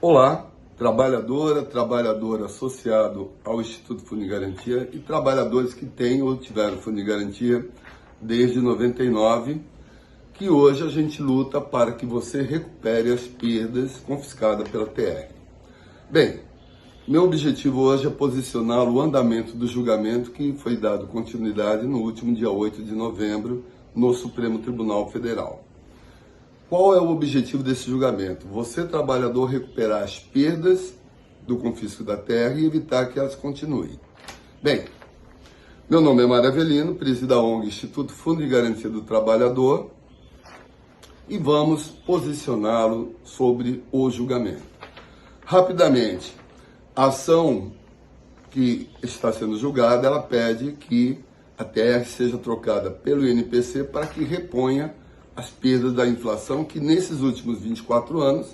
Olá, trabalhador associado ao Instituto Fundo de Garantia e trabalhadores que têm ou tiveram Fundo de Garantia desde 99, que hoje a gente luta para que você recupere as perdas confiscadas pela TR. Bem, meu objetivo hoje é posicionar o andamento do julgamento que foi dado continuidade no último dia 8 de novembro no Supremo Tribunal Federal. Qual é o objetivo desse julgamento? Você, trabalhador, recuperar as perdas do confisco da terra e evitar que elas continuem. Bem, meu nome é Mário Avelino, presido da ONG Instituto Fundo de Garantia do Trabalhador, e vamos posicioná-lo sobre o julgamento. Rapidamente, a ação que está sendo julgada, ela pede que a TR seja trocada pelo INPC para que reponha as perdas da inflação, que nesses últimos 24 anos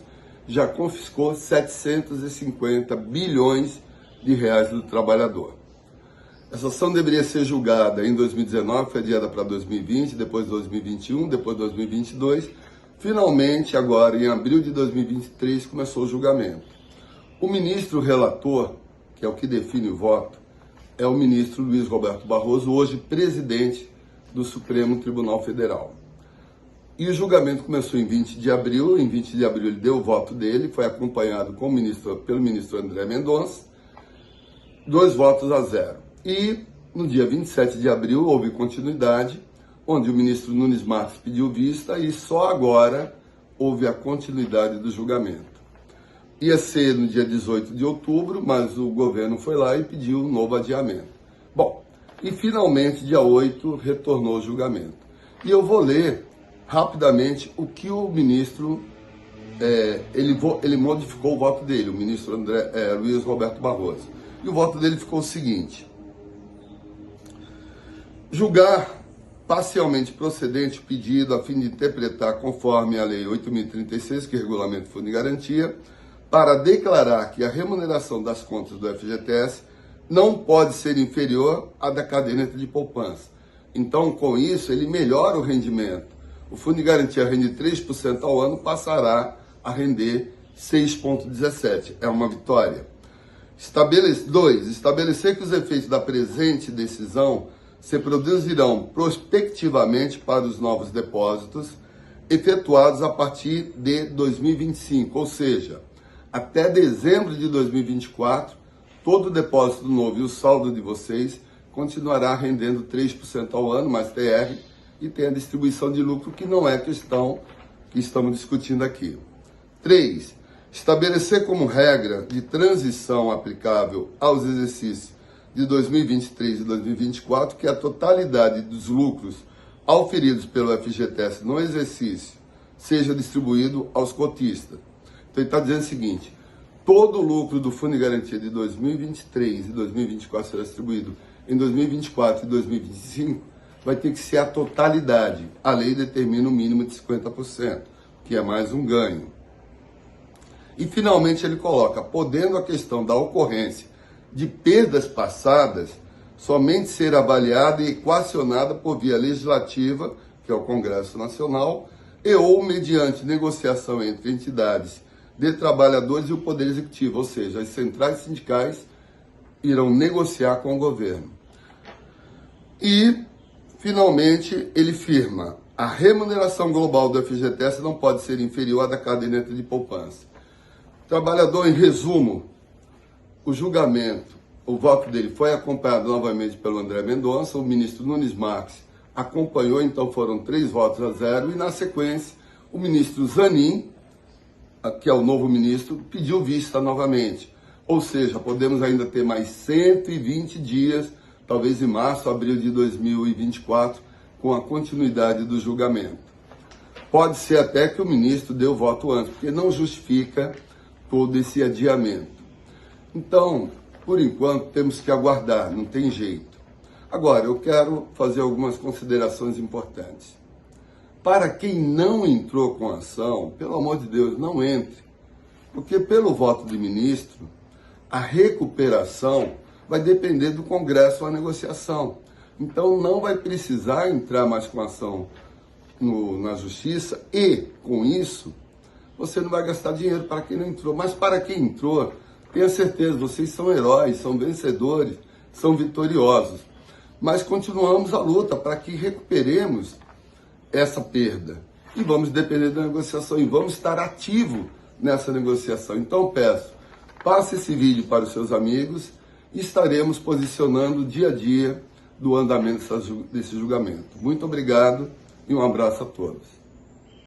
já confiscou 750 bilhões de reais do trabalhador. Essa ação deveria ser julgada em 2019, foi adiada para 2020, depois 2021, depois 2022. Finalmente, agora em abril de 2023, começou o julgamento. O ministro relator, que é o que define o voto, é o ministro Luiz Roberto Barroso, hoje presidente do Supremo Tribunal Federal. E o julgamento começou em 20 de abril. Em 20 de abril ele deu o voto dele, foi acompanhado pelo ministro André Mendonça, 2 votos a 0. E no dia 27 de abril houve continuidade, onde o ministro Nunes Marques pediu vista e só agora houve a continuidade do julgamento. Ia ser no dia 18 de outubro, mas o governo foi lá e pediu um novo adiamento. Bom, e finalmente dia 8 retornou o julgamento. E eu vou ler rapidamente o que o ministro, ele modificou o voto dele, o ministro Luiz Roberto Barroso. E o voto dele ficou o seguinte: julgar parcialmente procedente o pedido a fim de interpretar conforme a Lei 8.036, que regulamenta o Fundo de Garantia, para declarar que a remuneração das contas do FGTS não pode ser inferior à da caderneta de poupança. Então, com isso, ele melhora o rendimento. O Fundo de Garantia rende 3% ao ano, passará a render 6,17%. É uma vitória. 2. Estabelecer que os efeitos da presente decisão se produzirão prospectivamente para os novos depósitos efetuados a partir de 2025, ou seja, até dezembro de 2024, todo depósito novo e o saldo de vocês continuará rendendo 3% ao ano, mais TR, e tem a distribuição de lucro, que não é a questão que estamos discutindo aqui. 3. Estabelecer como regra de transição aplicável aos exercícios de 2023 e 2024 que a totalidade dos lucros auferidos pelo FGTS no exercício seja distribuído aos cotistas. Então ele está dizendo o seguinte: todo o lucro do Fundo de Garantia de 2023 e 2024 será distribuído em 2024 e 2025, vai ter que ser a totalidade. A lei determina o mínimo de 50%, que é mais um ganho. E, finalmente, ele coloca, podendo a questão da ocorrência de perdas passadas somente ser avaliada e equacionada por via legislativa, que é o Congresso Nacional, e ou mediante negociação entre entidades de trabalhadores e o Poder Executivo, ou seja, as centrais sindicais irão negociar com o governo. E, finalmente, ele firma: a remuneração global do FGTS não pode ser inferior à da caderneta de poupança. Trabalhador, em resumo, o julgamento, o voto dele foi acompanhado novamente pelo André Mendonça, o ministro Nunes Marques acompanhou, então foram 3 votos a 0, e na sequência o ministro Zanin, que é o novo ministro, pediu vista novamente. Ou seja, podemos ainda ter mais 120 dias, talvez em março, abril de 2024, com a continuidade do julgamento. Pode ser até que o ministro dê o voto antes, porque não justifica todo esse adiamento. Então, por enquanto, temos que aguardar, não tem jeito. Agora, eu quero fazer algumas considerações importantes. Para quem não entrou com ação, pelo amor de Deus, não entre. Porque pelo voto do ministro, a recuperação vai depender do Congresso a negociação. Então não vai precisar entrar mais com ação na Justiça e, com isso, você não vai gastar dinheiro para quem não entrou. Mas para quem entrou, tenha certeza, vocês são heróis, são vencedores, são vitoriosos. Mas continuamos a luta para que recuperemos essa perda. E vamos depender da negociação e vamos estar ativo nessa negociação. Então peço, passe esse vídeo para os seus amigos e estaremos posicionando dia a dia do andamento desse julgamento. Muito obrigado e um abraço a todos.